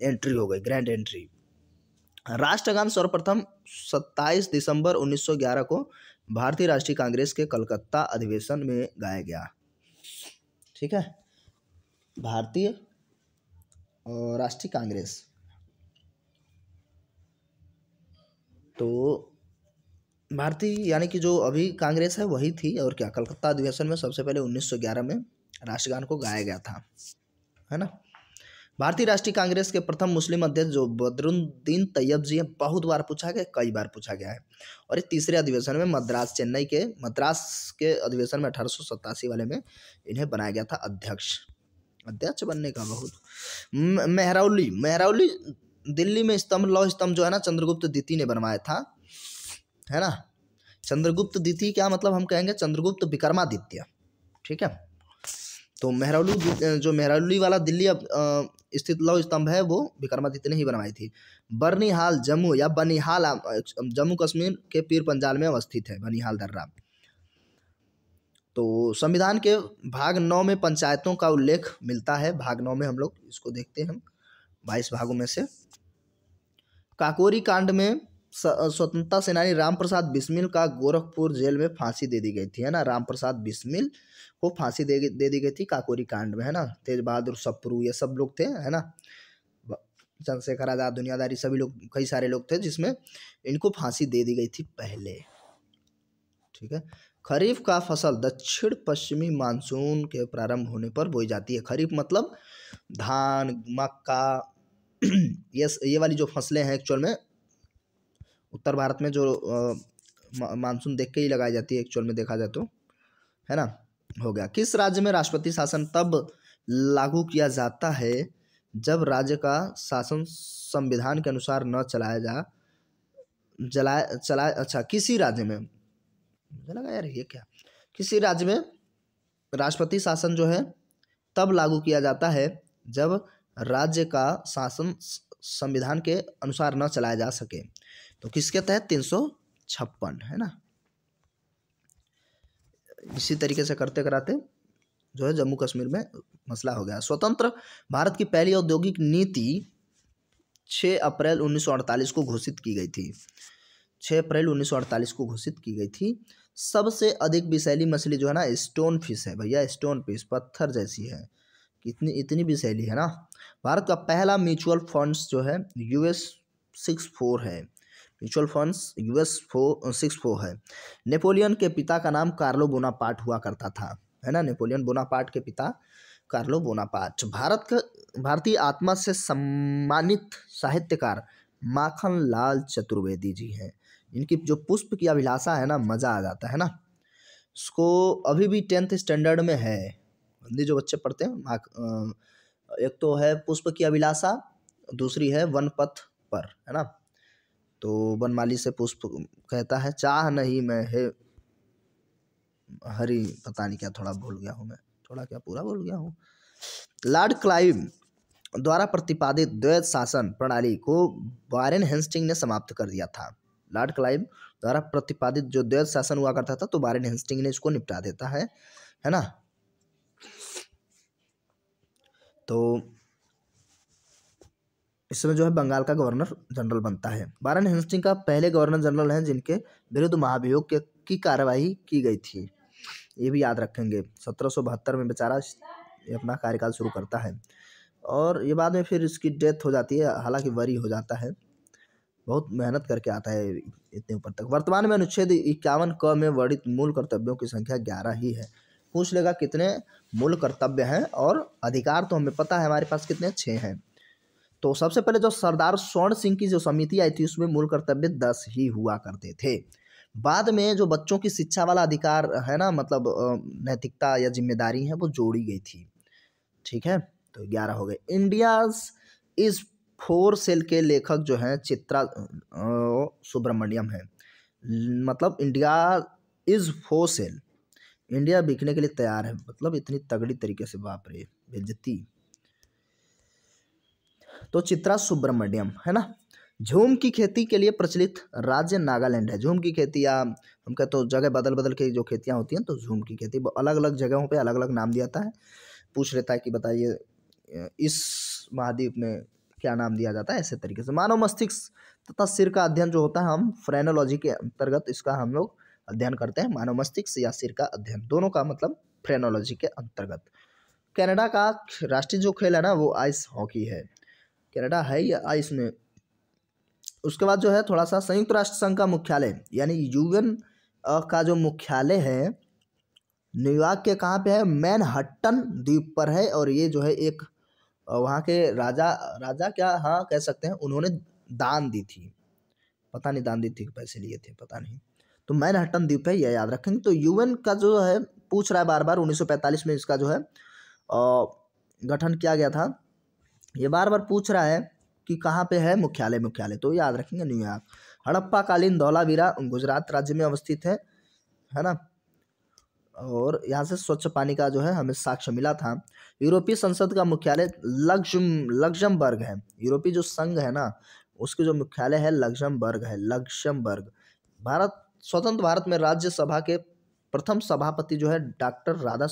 एंट्री हो गई, ग्रैंड एंट्री। राष्ट्रगान सर्वप्रथम 27 दिसंबर 1911 को भारतीय राष्ट्रीय कांग्रेस के कलकत्ता अधिवेशन में गाया गया, ठीक है। भारतीय राष्ट्रीय कांग्रेस, तो भारतीय यानी कि जो अभी कांग्रेस है वही थी, और क्या, कलकत्ता अधिवेशन में सबसे पहले 1911 में राष्ट्रगान को गाया गया था, है ना। भारतीय राष्ट्रीय कांग्रेस के प्रथम मुस्लिम अध्यक्ष जो बदरुद्दीन तैयब जी हैं, बहुत बार पूछा गया, कई बार पूछा गया है। और इस तीसरे अधिवेशन में मद्रास के अधिवेशन में 1887 वाले में इन्हें बनाया गया था अध्यक्ष बनने का। बहुत मेहरौली दिल्ली में लौह स्तंभ जो है ना, चंद्रगुप्त द्वितीय ने बनवाया था, है ना। चंद्रगुप्त द्वितीय क्या मतलब, हम कहेंगे चंद्रगुप्त विक्रमादित्य, ठीक है। तो मेहरौली वाला दिल्ली स्थित लौह स्तंभ है वो विक्रमादित्य ने ही बनवाई थी। बनिहाल जम्मू या बनिहाल जम्मू कश्मीर के पीर पंजाल में अवस्थित है, बनिहाल दर्रा। तो संविधान के भाग 9 में पंचायतों का उल्लेख मिलता है। भाग 9 में हम लोग इसको देखते हैं, 22 भागों में से। काकोरी कांड में स्वतंत्रता सेनानी राम प्रसाद बिस्मिल का गोरखपुर जेल में फांसी दे दी गई थी, है ना। राम प्रसाद बिस्मिल को फांसी दे दी गई थी काकोरी कांड में, है ना। तेज बहादुर सप्रू ये सब लोग थे, है ना। चंद्रशेखर आजाद, दुनियादारी, सभी लोग, कई सारे लोग थे जिसमें इनको फांसी दे दी गई थी पहले, ठीक है। खरीफ का फसल दक्षिण पश्चिमी मानसून के प्रारंभ होने पर बोई जाती है। खरीफ मतलब धान, मक्का, ये वाली जो फसलें हैं एक्चुअल में उत्तर भारत में जो मानसून देख के ही लगाई जाती है एक्चुअल में देखा जाए तो, है ना। हो गया। किस राज्य में राष्ट्रपति शासन तब लागू किया जाता है जब राज्य का शासन संविधान के अनुसार न अच्छा, किसी राज्य में, मुझे लगा यार ये क्या, किसी राज्य में राष्ट्रपति शासन जो है तब लागू किया जाता है जब राज्य का शासन संविधान के अनुसार न चलाया जा सके। तो किसके तहत, 356, है ना। इसी तरीके से करते कराते जो है जम्मू कश्मीर में मसला हो गया। स्वतंत्र भारत की पहली औद्योगिक नीति 6 अप्रैल 1948 को घोषित की गई थी। 6 अप्रैल 1948 को घोषित की गई थी। सबसे अधिक विषैली मछली जो है ना स्टोन फिश है भैया, स्टोन फिश पत्थर जैसी है, कितनी इतनी विषैली है ना। भारत का पहला म्यूचुअल फंड्स जो है US 64 है, म्यूचुअल फंड्स US 64 है। नेपोलियन के पिता का नाम कार्लो बोनापार्ट हुआ करता था, है ना, नेपोलियन बोनापार्ट के पिता कार्लो बोनापार्ट। भारतीय आत्मा से सम्मानित साहित्यकार माखन लाल चतुर्वेदी जी हैं। इनकी जो पुष्प की अभिलाषा है ना, मज़ा आ जाता है ना। इसको अभी भी 10th स्टैंडर्ड में है, हिंदी जो बच्चे पढ़ते हैं। एक तो है पुष्प की अभिलाषा, दूसरी है वन पथ पर, है ना। तो वनमाली से पुष्प कहता है चाह नहीं मैं है हरी, पता नहीं क्या, थोड़ा भूल गया हूँ मैं, थोड़ा क्या पूरा भूल गया हूँ। लॉर्ड क्लाइव द्वारा प्रतिपादित द्वैत शासन प्रणाली को वारेन हेस्टिंग ने समाप्त कर दिया था। लॉर्ड क्लाइव द्वारा प्रतिपादित जो द्वैत शासन हुआ करता था, तो वारेन हेस्टिंग ने इसको निपटा देता है ना। तो इसमें जो है बंगाल का गवर्नर जनरल बनता है। वारेन हेस्टिंग का पहले गवर्नर जनरल हैं जिनके विरुद्ध महाभियोग की कार्रवाई की गई थी, ये भी याद रखेंगे। 1772 में बेचारा ये अपना कार्यकाल शुरू करता है, और ये बाद में फिर इसकी डेथ हो जाती है, हालांकि वरी हो जाता है, बहुत मेहनत करके आता है इतने ऊपर तक। वर्तमान में अनुच्छेद 51 क में वर्णित मूल कर्तव्यों की संख्या 11 ही है। पूछ लेगा कितने मूल कर्तव्य हैं, और अधिकार तो हमें पता है हमारे पास कितने, 6 हैं। तो सबसे पहले जो सरदार स्वर्ण सिंह की जो समिति आई थी, उसमें मूल कर्तव्य 10 ही हुआ करते थे। बाद में जो बच्चों की शिक्षा वाला अधिकार है ना, मतलब नैतिकता या जिम्मेदारी है, वो जोड़ी गई थी, ठीक है। तो 11 हो गए। इंडिया इज 4 सेल के लेखक जो हैं चित्रा सुब्रमण्यम है। मतलब इंडिया इज 4 सेल, इंडिया बिकने के लिए तैयार है, मतलब इतनी तगड़ी तरीके से, बाप रे बेइज्जती। तो चित्रा सुब्रमण्यम, है ना। झूम की खेती के लिए प्रचलित राज्य नागालैंड है। झूम की खेती, या हम कहते तो जगह बदल बदल के जो खेतियाँ होती हैं, तो झूम की खेती अलग अलग जगहों पे अलग अलग नाम दिया जाता है। पूछ लेता है कि बताइए इस महाद्वीप में क्या नाम दिया जाता है, ऐसे तरीके से। मानव मस्तिष्क तथा सिर का अध्ययन जो होता है, हम फ्रेनोलॉजी के अंतर्गत इसका हम लोग अध्ययन करते हैं। मानव मस्तिष्क या सिर का अध्ययन, दोनों का मतलब फ्रेनोलॉजी के अंतर्गत। कनाडा का राष्ट्रीय जो खेल है ना, वो आइस हॉकी है। कनाडा है या आइस में। उसके बाद जो है थोड़ा सा, संयुक्त राष्ट्र संघ का मुख्यालय यानी UN का जो मुख्यालय है न्यूयॉर्क के कहाँ पे है, मैनहट्टन द्वीप पर है। और ये जो है एक वहाँ के राजा क्या, हाँ कह सकते हैं, उन्होंने दान दी थी, पता नहीं दान दी थी, पैसे लिए थे, पता नहीं। तो मैनहट्टन द्वीप है, यह याद रखेंगे। तो UN का जो है पूछ रहा है बार बार, 1945 में इसका जो है गठन किया गया था। ये बार बार पूछ रहा है कि कहाँ पे है मुख्यालय, तो याद रखेंगे न्यूयॉर्क। हड़प्पा कालीन धौलावीरा गुजरात राज्य में अवस्थित है ना। और यहाँ से स्वच्छ पानी का जो है हमें साक्ष्य मिला था। यूरोपीय संसद का मुख्यालय लक्जमबर्ग है। यूरोपीय जो संघ है ना, उसके जो मुख्यालय है लक्जमबर्ग है, लक्जमबर्ग। स्वतंत्र भारत में राज्यसभा के प्रथम सभापति जो है डॉक्टर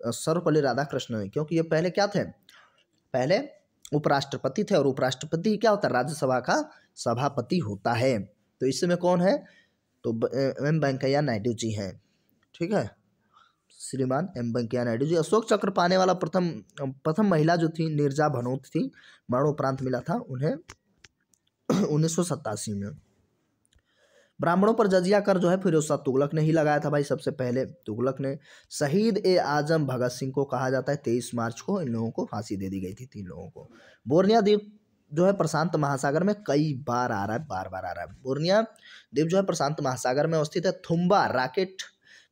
सर्वपल्ली राधाकृष्णन है, क्योंकि ये पहले क्या थे, पहले उपराष्ट्रपति थे, और उपराष्ट्रपति क्या होता है, राज्यसभा का सभापति होता है। तो इसमें कौन है, तो M वेंकैया नायडू जी हैं, ठीक है, श्रीमान M वेंकैया नायडू जी। अशोक चक्र पाने वाला प्रथम महिला जो थी नीरजा भनोत थी, मरणोपरांत मिला था उन्हें 1987 में। ब्राह्मणों पर जजिया कर जो है फिरोज शाह तुगलक ने ही लगाया था भाई, सबसे पहले तुगलक ने। शहीद-ए-आजम भगत सिंह को कहा जाता है। 23 मार्च को इन लोगों को फांसी दे दी गई थी, 3 लोगों को। बोर्निया द्वीप जो है प्रशांत महासागर में, कई बार आ रहा है, बार बार आ रहा है। बोर्निया द्वीप जो है प्रशांत महासागर में अवस्थित है। थुम्बा रॉकेट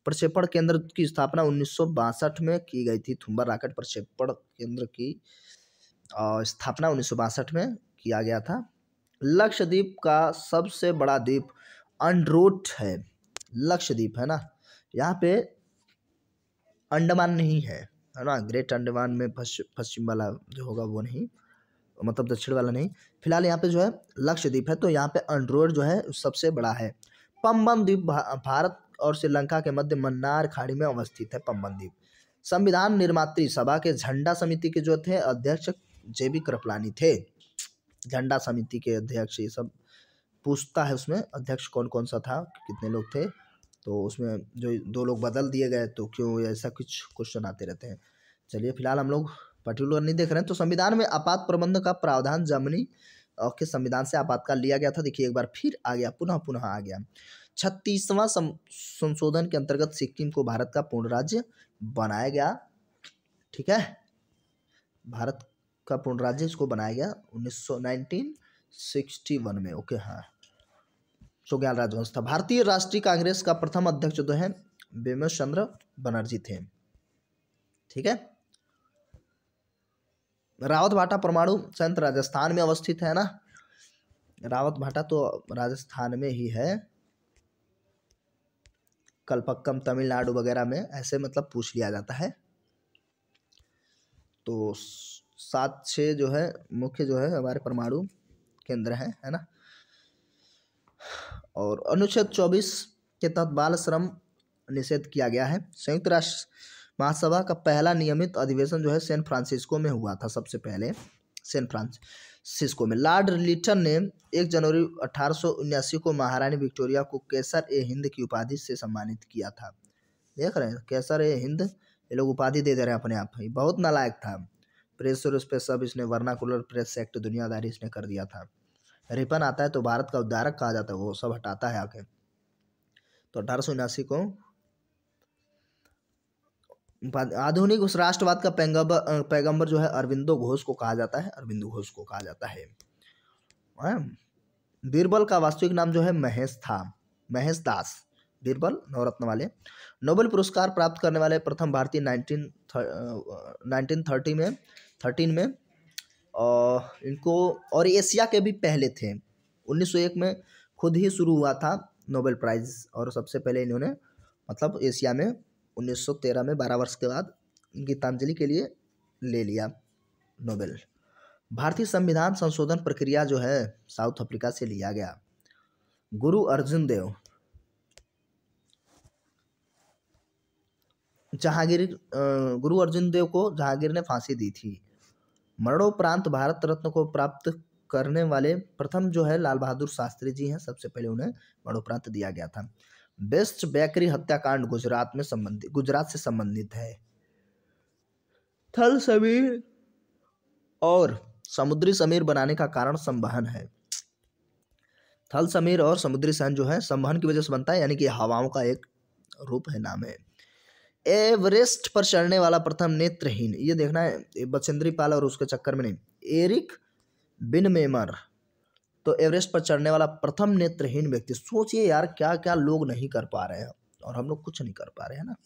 प्रक्षेपण केंद्र की स्थापना 1962 में की गई थी। थुम्बा रॉकेट प्रक्षेपण केंद्र की स्थापना 1962 में किया गया था। लक्षद्वीप का सबसे बड़ा द्वीप अंडरोट है, लक्षद्वीप है ना। यहाँ पे अंडमान नहीं है ना, ग्रेट अंडमान में पश्चिम वाला जो होगा वो नहीं, मतलब दक्षिण वाला नहीं। फिलहाल यहाँ पे जो है लक्षद्वीप है, तो यहाँ पे अंडरोट जो है सबसे बड़ा है। पंबन द्वीप भारत और श्रीलंका के मध्य मन्नार खाड़ी में अवस्थित है, पंबन द्वीप। संविधान निर्मात्री सभा के झंडा समिति के जो थे अध्यक्ष JB कृपलानी थे, झंडा समिति के अध्यक्ष। ये सब पूछता है उसमें अध्यक्ष कौन कौन सा था, कितने लोग थे, तो उसमें जो 2 लोग बदल दिए गए तो क्यों, ऐसा कुछ क्वेश्चन आते रहते हैं। चलिए फिलहाल हम लोग पर्टिकुलर नहीं देख रहे हैं। तो संविधान में आपात प्रबंध का प्रावधान जर्मनी के संविधान से आपातकाल लिया गया था। देखिए एक बार फिर आ गया, पुनः पुनः आ गया। 36वां संशोधन के अंतर्गत सिक्किम को भारत का पूर्ण राज्य बनाया गया। ठीक है, भारत का पूर्ण राज्य इसको बनाया गया 1961 में। ओके हाँ, चौग्याल राजवंश था। भारतीय राष्ट्रीय कांग्रेस का प्रथम अध्यक्ष जो है बिमल चंद्र बनर्जी थे। ठीक है, रावत भाटा परमाणु संयंत्र राजस्थान में अवस्थित है ना, रावत भाटा तो राजस्थान में ही है, कलपक्कम तमिलनाडु वगैरह में, ऐसे मतलब पूछ लिया जाता है। तो 7-6 जो है मुख्य जो है हमारे परमाणु केंद्र है ना। और अनुच्छेद 24 के तहत बाल श्रम निषेध किया गया है। संयुक्त राष्ट्र महासभा का पहला नियमित अधिवेशन जो है सैन फ्रांसिस्को में हुआ था, सबसे पहले सैन फ्रांसिस्को में। लॉर्ड लिटन ने 1 जनवरी 1879 को महारानी विक्टोरिया को कैसर ए हिंद की उपाधि से सम्मानित किया था। देख रहे हैं, कैसर ए हिंद, ये लोग उपाधि दे रहे हैं अपने आप ही, बहुत नालायक था। प्रेस और उस पर सब इसने वर्नाकुलर प्रेस एक्ट दुनियादारी इसने कर दिया था। रिपन आता है तो भारत का उद्धारक कहा जाता है, वो सब हटाता है आके। तो 1879 को आधुनिक उस राष्ट्रवाद का पैगंबर जो है अरविंदो घोष को कहा जाता है, अरविंदो घोष को कहा जाता है। बीरबल का वास्तविक नाम जो है महेश था, महेश दास बीरबल, नवरत्न वाले। नोबेल पुरस्कार प्राप्त करने वाले प्रथम भारतीय 1913 में इनको, और एशिया के भी पहले थे। 1901 में खुद ही शुरू हुआ था नोबेल प्राइज़, और सबसे पहले इन्होंने मतलब एशिया में 1913 में 12 वर्ष के बाद गीतांजलि के लिए ले लिया नोबेल। भारतीय संविधान संशोधन प्रक्रिया जो है साउथ अफ्रीका से लिया गया। गुरु अर्जुन देव गुरु अर्जुन देव को जहांगीर ने फांसी दी थी। मरणोपरांत भारत रत्न को प्राप्त करने वाले प्रथम जो है लाल बहादुर शास्त्री जी हैं, सबसे पहले उन्हें मरणोपरांत दिया गया था। बेस्ट बेकरी हत्याकांड गुजरात से संबंधित है। थल समीर और समुद्री समीर बनाने का कारण संवहन है। थल समीर और समुद्री सहन जो है संवहन की वजह से बनता है, यानी कि हवाओं का एक रूप है, नाम है। एवरेस्ट पर चढ़ने वाला प्रथम नेत्रहीन, ये देखना है बचेंद्री पाल और उसके चक्कर में नहीं, एरिक बिनमेमर, तो एवरेस्ट पर चढ़ने वाला प्रथम नेत्रहीन व्यक्ति। सोचिए यार, क्या क्या लोग नहीं कर पा रहे हैं और हम लोग कुछ नहीं कर पा रहे हैं ना।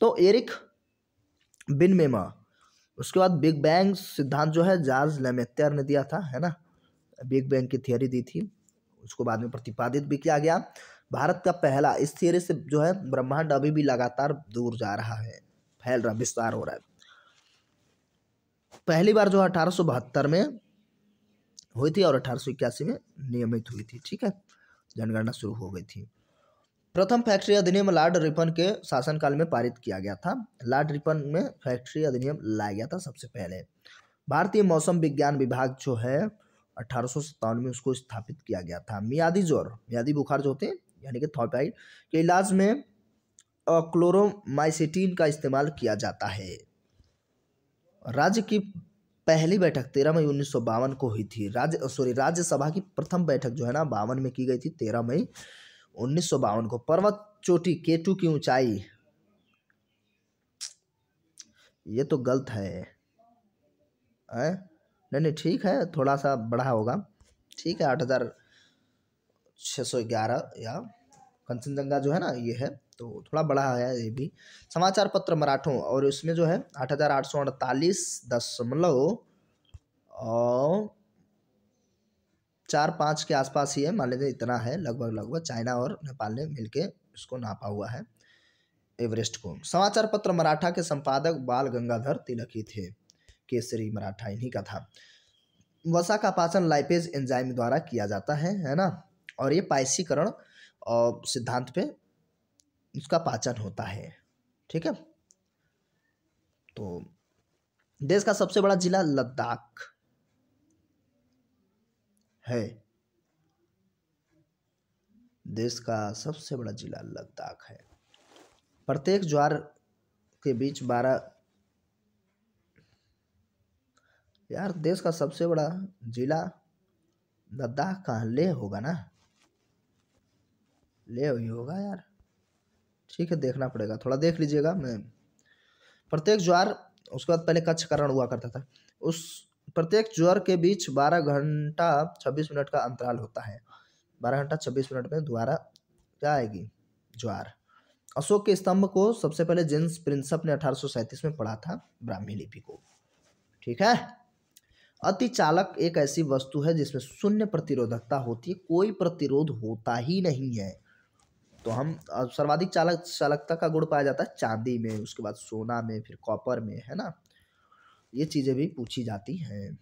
तो एरिक बिनमेमर। उसके बाद बिग बैंग सिद्धांत जो है चार्ल्स लेमेत्यर ने दिया था, है ना, बिग बैंग की थियरी दी थी, उसको बाद में प्रतिपादित भी किया गया। भारत का पहला, इस थियरी से जो है ब्रह्मांड अभी भी लगातार दूर जा रहा है, फैल रहा, विस्तार हो रहा है। पहली बार जो 1872 में हुई थी और 1881 में नियमित हुई थी। ठीक है, जनगणना शुरू हो गई थी। प्रथम फैक्ट्री अधिनियम लॉर्ड रिपन के शासनकाल में पारित किया गया था। लॉर्ड रिपन में फैक्ट्री अधिनियम लाया गया था सबसे पहले। भारतीय मौसम विज्ञान विभाग जो है 1857 में उसको स्थापित किया गया था। मियादी ज्वर, मियादी बुखार जो होते हैं यानी कि थाइफाइड के इलाज में क्लोरोमाइसिटिन का इस्तेमाल किया जाता है। राज्य की पहली बैठक 13 मई 1952 को हुई थी। राज्यसभा की प्रथम बैठक जो है ना 52 में की गई थी, 13 मई 1952 को। पर्वत चोटी K2 की ऊंचाई, ये तो गलत है, नहीं ठीक है, थोड़ा सा बढ़ा होगा, ठीक है, 8611 या कंचनजंगा जो है ना ये है, तो थोड़ा बड़ा है ये भी। समाचार पत्र मराठों, और इसमें जो है 8848.45 के आसपास ही है, मान लीजिए इतना है लगभग। चाइना और नेपाल ने मिलके इसको नापा हुआ है एवरेस्ट को। समाचार पत्र मराठा के संपादक बाल गंगाधर तिलक ही थे, केसरी मराठा इन्हीं का था। वसा का पाचन लाइपेज एंजाइम द्वारा किया जाता है ना, और ये पायसीकरण और सिद्धांत पे इसका पाचन होता है। ठीक है, तो देश का सबसे बड़ा जिला लद्दाख है। देश का सबसे बड़ा जिला लद्दाख है। प्रत्येक ज्वार के बीच 12, यार देश का सबसे बड़ा जिला लद्दाख कहाँ, लेह होगा ना, लेह ही होगा यार। ठीक है, देखना पड़ेगा, थोड़ा देख लीजिएगा। मैं प्रत्येक ज्वार, उसके बाद पहले कच्छ करण हुआ करता था, उस प्रत्येक ज्वार के बीच 12 घंटा 26 मिनट का अंतराल होता है। 12 घंटा 26 मिनट में दोबारा क्या आएगी, ज्वार। अशोक के स्तंभ को सबसे पहले जेम्स प्रिंसप ने 1837 में पढ़ा था, ब्राह्मी लिपि को। ठीक है। अति चालक एक ऐसी वस्तु है जिसमें शून्य प्रतिरोधकता होती है, कोई प्रतिरोध होता ही नहीं है। तो हम सर्वाधिक चालकता का गुण पाया जाता है चांदी में, उसके बाद सोना में, फिर कॉपर में, है ना। ये चीजें भी पूछी जाती हैं।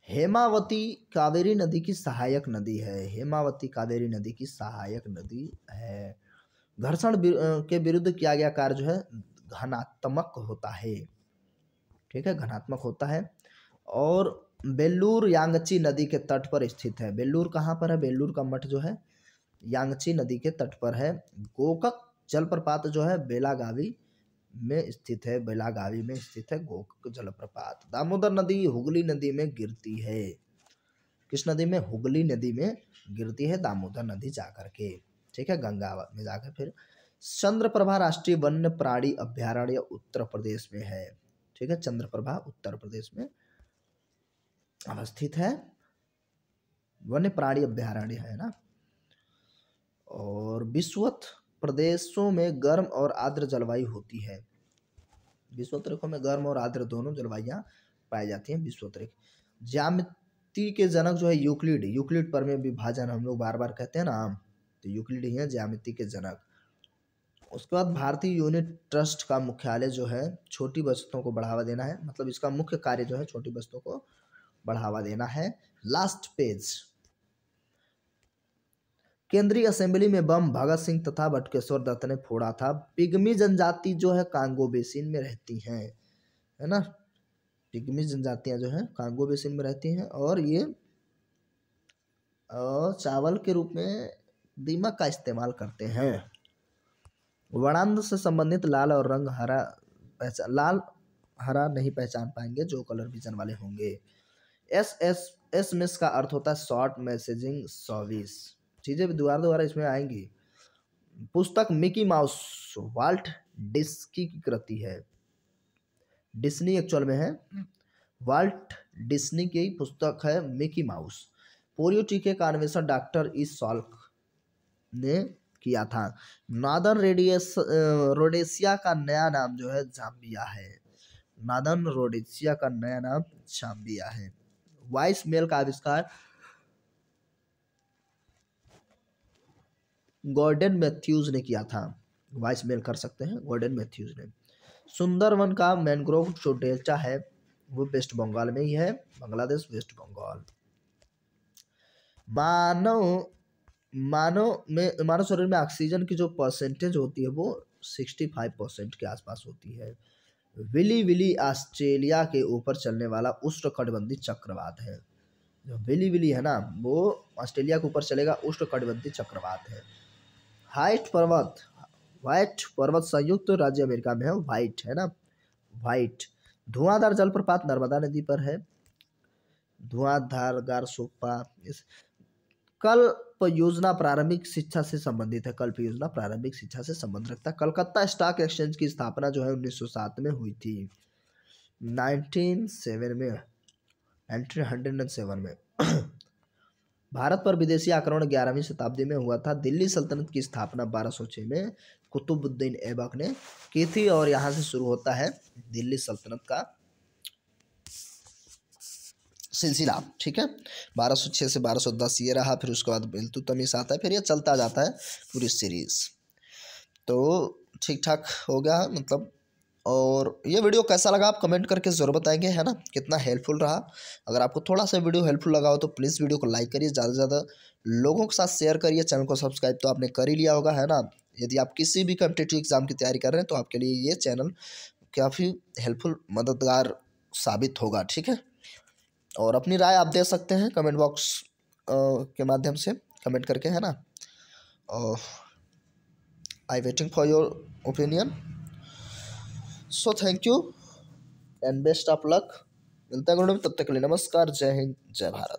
हेमावती कावेरी नदी की सहायक नदी है। हेमावती कावेरी नदी की सहायक नदी है। घर्षण के विरुद्ध किया गया कार्य जो है घनात्मक होता है। ठीक है, घनात्मक होता है। और बेल्लूर यांगची नदी के तट पर स्थित है। बेल्लूर कहाँ पर है, बेल्लूर का मठ जो है यांगची नदी के तट पर है। गोकक जलप्रपात जो है बेलागावी में स्थित है, बेलागावी में स्थित है गोकक जलप्रपात। दामोदर नदी हुगली नदी में गिरती है। किस नदी में, हुगली नदी में गिरती है दामोदर नदी जाकर के। ठीक है, गंगा में जाकर। फिर चंद्रप्रभा राष्ट्रीय वन्य प्राणी अभ्यारण्य उत्तर प्रदेश में है। ठीक है, चंद्रप्रभा उत्तर प्रदेश में अवस्थित है, वन्य प्राणी अभ्यारण्य है ना। और विषुवत प्रदेशों में गर्म और आर्द्र जलवायु होती है। विषुवत रेखा में गर्म और आर्द्र दोनों जलवायुयां पाई जाती हैं। विषुवत रेखा, ज्यामिति के जनक जो है यूक्लिड। यूक्लिड पर में विभाजन हम लोग बार बार कहते हैं ना, तो यूक्लिड ही है ज्यामिति के जनक। उसके बाद भारतीय यूनिट ट्रस्ट का मुख्यालय जो है छोटी बचतों को बढ़ावा देना है, मतलब इसका मुख्य कार्य जो है छोटी बचतों को बढ़ावा देना है। Last page. केंद्रीय असेंबली में बम भगत सिंह तथा बटुकेश्वर दत्त ने फोड़ा था। पिग्मी जनजाति जो है कांगो बेसिन में रहती हैं, है ना। पिग्मी जनजातियां जो है कांगो बेसिन में रहती हैं और ये चावल के रूप में दीमक का इस्तेमाल करते हैं। वर्णांध से संबंधित लाल और रंग हरा लाल हरा नहीं पहचान पाएंगे जो कलर विजन वाले होंगे। एसएमएस का अर्थ होता है शॉर्ट मैसेजिंग सर्विस। चीजें भी दोबारा इसमें आएंगी। पुस्तक मिकी माउस वाल्ट डिस्की की कृति है। डिस्नी एक्चुअल में है, वाल्ट डिस्नी की पुस्तक है मिकी माउस। पोलियो टीके का अन्वेषण डॉक्टर ई सॉल्क ने किया था। नादन रोडेशिया का नया नाम जो है जाम्बिया है। नादन रोडेशिया का नया नाम जाम्बिया है। वाइस मेल का आविष्कार गॉर्डन मैथ्यूज ने किया था। वाइस मेल कर सकते हैं गॉर्डन मैथ्यूज ने। सुंदरवन का मैनग्रोव जो डेल्टा है वो वेस्ट बंगाल में ही है, बांग्लादेश वेस्ट बंगाल। मानव शरीर में ऑक्सीजन की जो परसेंटेज होती है वो 65% के आसपास होती है। विली विली ऑस्ट्रेलिया के ऊपर चलने वाला उष्णकटिबंधीय चक्रवात है। जो विली विली है ना वो ऑस्ट्रेलिया के ऊपर चलेगा, उष्णकटिबंधीय चक्रवात है। व्हाइट पर्वत संयुक्त राज्य अमेरिका में है, व्हाइट है ना, व्हाइट। धुआंधार जलप्रपात नर्मदा नदी पर है। धुआंधार गारसोप्पा। कल्प योजना प्रारंभिक शिक्षा से संबंधित है। कल्प योजना प्रारंभिक शिक्षा से संबंध रखता है। कलकत्ता स्टॉक एक्सचेंज की स्थापना जो है 1907 में हुई थी। 1907 में भारत पर विदेशी आक्रमण 11वीं शताब्दी में हुआ था। दिल्ली सल्तनत की स्थापना 1206 में कुतुबुद्दीन ऐबक ने की थी और यहाँ से शुरू होता है दिल्ली सल्तनत का सिलसिला। ठीक है, 1206 से 1210 ये रहा, फिर उसके बाद इल्तुतमिश आता है, फिर ये चलता जाता है पूरी सीरीज। तो ठीक ठाक हो गया मतलब। और ये वीडियो कैसा लगा आप कमेंट करके ज़रूर बताएंगे, है ना, कितना हेल्पफुल रहा। अगर आपको थोड़ा सा वीडियो हेल्पफुल लगा हो तो प्लीज़ वीडियो को लाइक करिए, ज़्यादा से ज़्यादा लोगों के साथ शेयर करिए। चैनल को सब्सक्राइब तो आपने कर ही लिया होगा, है ना। यदि आप किसी भी कॉम्पिटिटिव एग्जाम की तैयारी कर रहे हैं तो आपके लिए ये चैनल काफ़ी हेल्पफुल मददगार साबित होगा। ठीक है, और अपनी राय आप दे सकते हैं कमेंट बॉक्स के माध्यम से कमेंट करके, है ना। आई waiting for your opinion. So thank you and best of luck. मिलता है गुड, तब तक के लिए नमस्कार, जय हिंद, जय भारत।